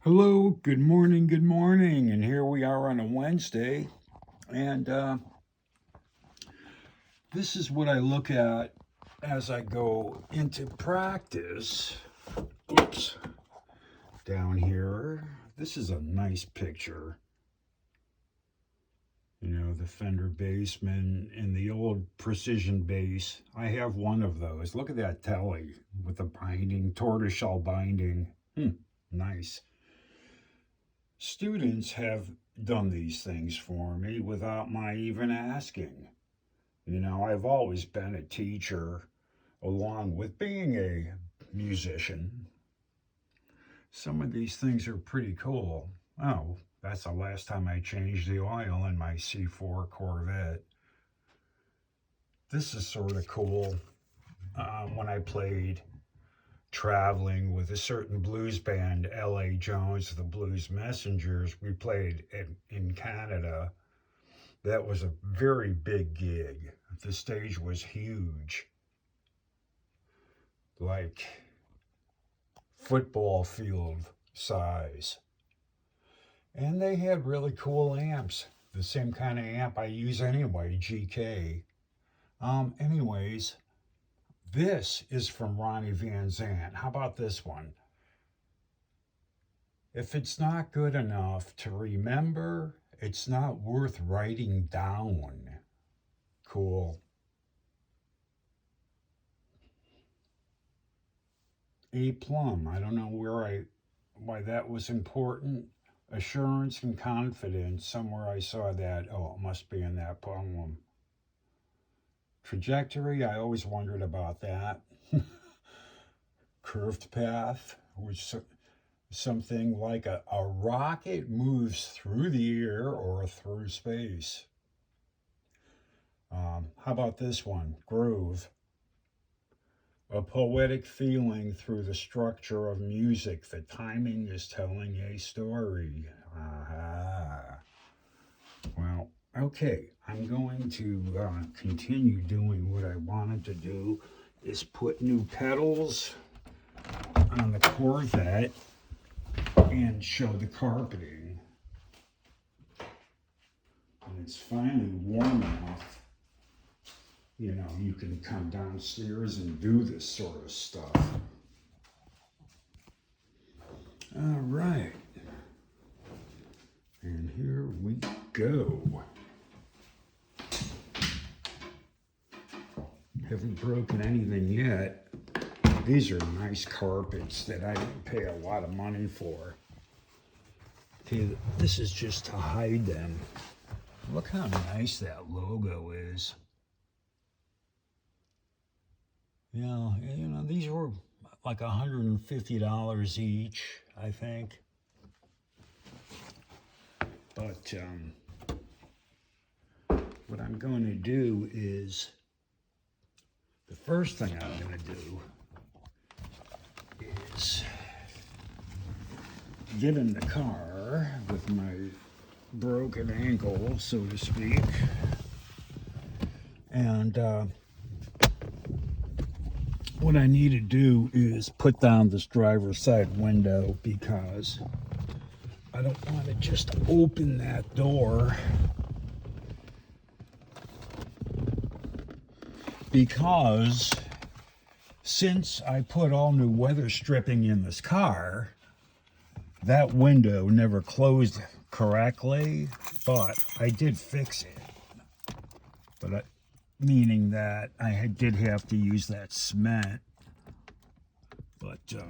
Hello, good morning, and here we are on a Wednesday, and this is what I look at as I go into practice. Oops, down here. This is a nice picture. You know, the Fender Bassman and the old Precision bass. I have one of those. Look at that telly with the binding, tortoiseshell binding. Nice. Students have done these things for me without my even asking. You know, I've always been a teacher along with being a musician. Some of these things are pretty cool. Oh, that's the last time I changed the oil in my C4 Corvette. This is sort of cool. When I played traveling with a certain blues band, L.A. Jones, the Blues Messengers, we played in Canada. That was a very big gig. The stage was huge, like football field size. And they had really cool amps, the same kind of amp I use anyway, GK. Anyways, this is from Ronnie Van Zant. How about this one? If it's not good enough to remember, it's not worth writing down. Cool. A plum. I don't know why that was important. Assurance and confidence. Somewhere I saw that. Oh, it must be in that poem. Trajectory. I always wondered about that. Curved path, which something like a rocket moves through the air or through space. How about this one? Groove. A poetic feeling through the structure of music. The timing is telling a story. Aha. Well, okay. I'm going to continue doing what I wanted to do, is put new pedals on the Corvette and show the carpeting. And it's finally warm enough. You know, you can come downstairs and do this sort of stuff. All right. And here we go. Haven't broken anything yet. These are nice carpets that I didn't pay a lot of money for. Okay, this is just to hide them. Look how nice that logo is. Yeah, you know, these were like $150 each, I think. But what I'm going to do is, the first thing I'm going to do is get in the car with my broken ankle, so to speak, and what I need to do is put down this driver's side window, because I don't want to just open that door, because since I put all new weather stripping in this car, that window never closed correctly, but I did fix it. But meaning that I did have to use that cement. But to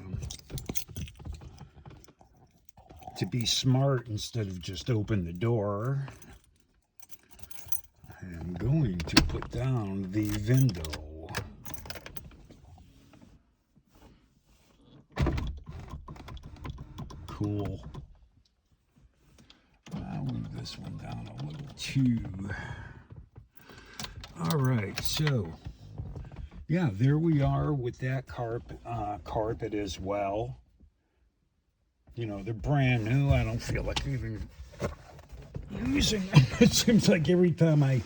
be smart, instead of just open the door, I'm going to put down the window. Cool. I'll move this one down a little too. All right, so yeah, there we are with that carpet as well. You know, they're brand new. I don't feel like even using them. It seems like every time I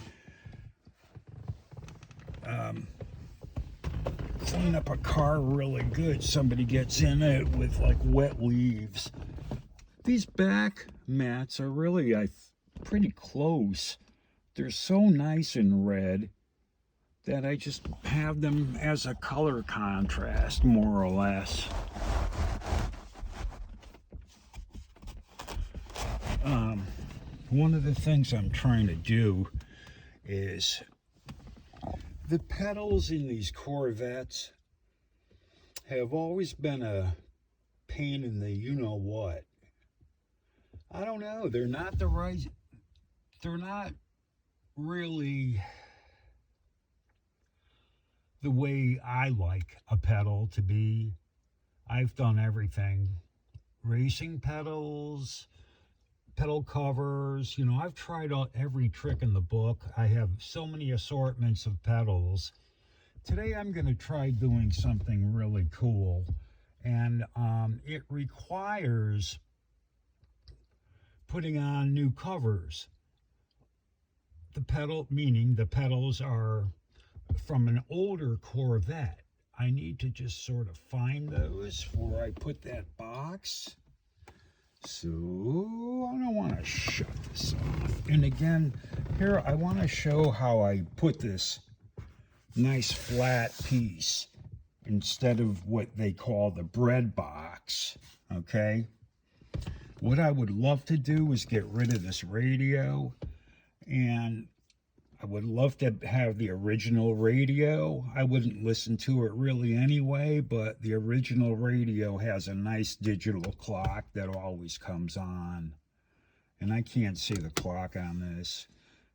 clean up a car really good, somebody gets in it with like wet leaves. These back mats are really pretty close. They're so nice and red that I just have them as a color contrast, more or less. One of the things I'm trying to do is the pedals in these Corvettes have always been a pain in the you-know-what. I don't know, they're not really the way I like a pedal to be. I've done everything. Racing pedals, pedal covers, you know, I've tried out every trick in the book. I have so many assortments of pedals. Today I'm going to try doing something really cool, and it requires putting on new covers. Meaning the pedals are from an older Corvette. I need to just sort of find those where I put that box. So I don't want to shut this off. And again, here I want to show how I put this nice flat piece instead of what they call the bread box. Okay. What I would love to do is get rid of this radio, and I would love to have the original radio. I wouldn't listen to it really anyway, but the original radio has a nice digital clock that always comes on. And I can't see the clock on this.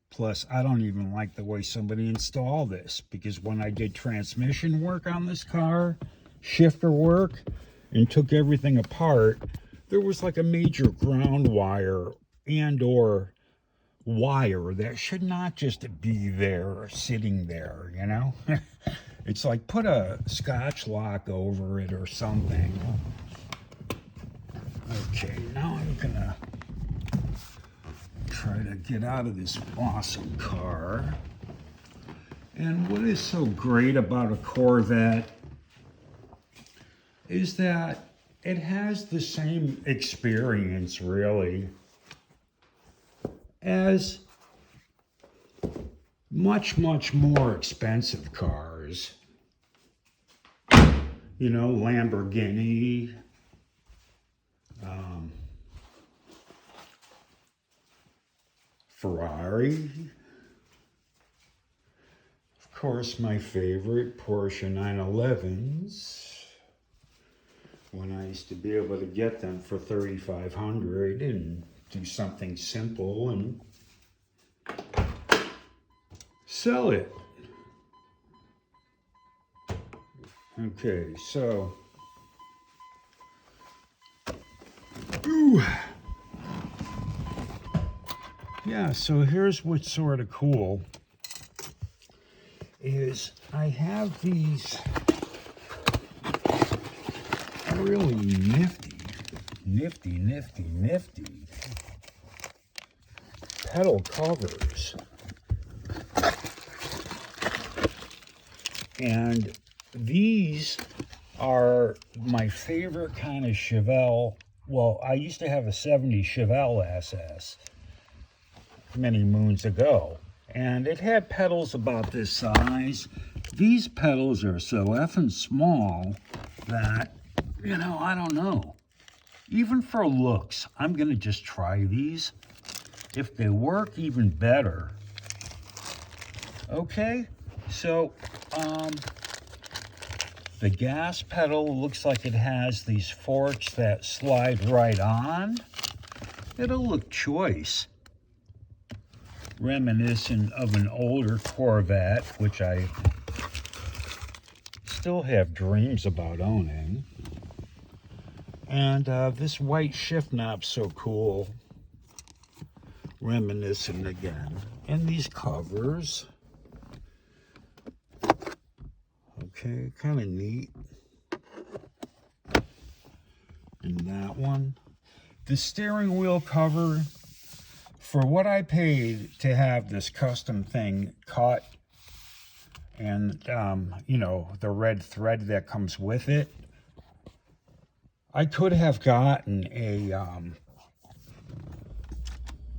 Plus, I don't even like the way somebody installed this, because when I did transmission work on this car, shifter work, and took everything apart, there was like a major ground wire and or wire that should not just be there sitting there, you know. It's like put a Scotch lock over it or something. Okay, now I'm gonna try to get out of this awesome car. And what is so great about a Corvette is that it has the same experience, really, as much more expensive cars. You know, Lamborghini, Ferrari, of course my favorite, Porsche 911s, when I used to be able to get them for $3,500 and do something simple and sell it. Okay, so yeah, so here's what's sort of cool is I have these really nifty pedal covers. And these are my favorite kind of Chevelle. Well, I used to have a 70 Chevelle SS many moons ago, and it had pedals about this size. These pedals are so effing small that, you know, I don't know. Even for looks, I'm gonna just try these. If they work, even better. Okay, so the gas pedal looks like it has these forks that slide right on. It'll look choice. Reminiscent of an older Corvette, which I still have dreams about owning. And this white shift knob's so cool. Reminiscent again. And these covers. Okay, kind of neat. And that one. The steering wheel cover, for what I paid to have this custom thing cut, and, you know, the red thread that comes with it, I could have gotten a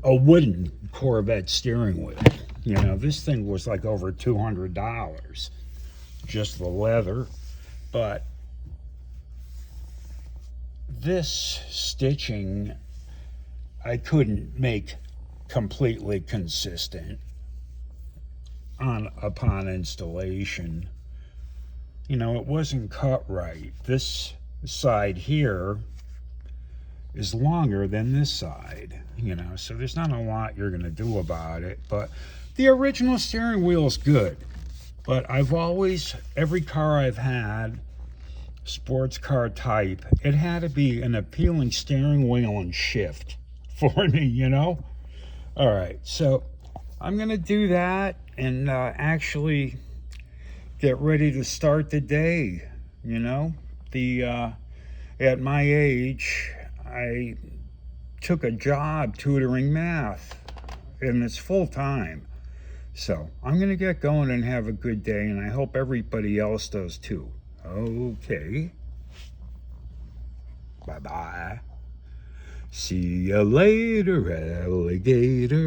a wooden Corvette steering wheel. You know, this thing was like over $200, just the leather. But this stitching I couldn't make completely consistent upon installation. You know, it wasn't cut right. This side here is longer than this side, you know, so there's not a lot you're going to do about it. But the original steering wheel is good. But I've always, every car I've had, sports car type, it had to be an appealing steering wheel and shift for me, you know? All right, so I'm going to do that and actually get ready to start the day, you know? At my age, I took a job tutoring math, and it's full time. So I'm going to get going and have a good day, and I hope everybody else does too. Okay. Bye-bye. See you later, alligator.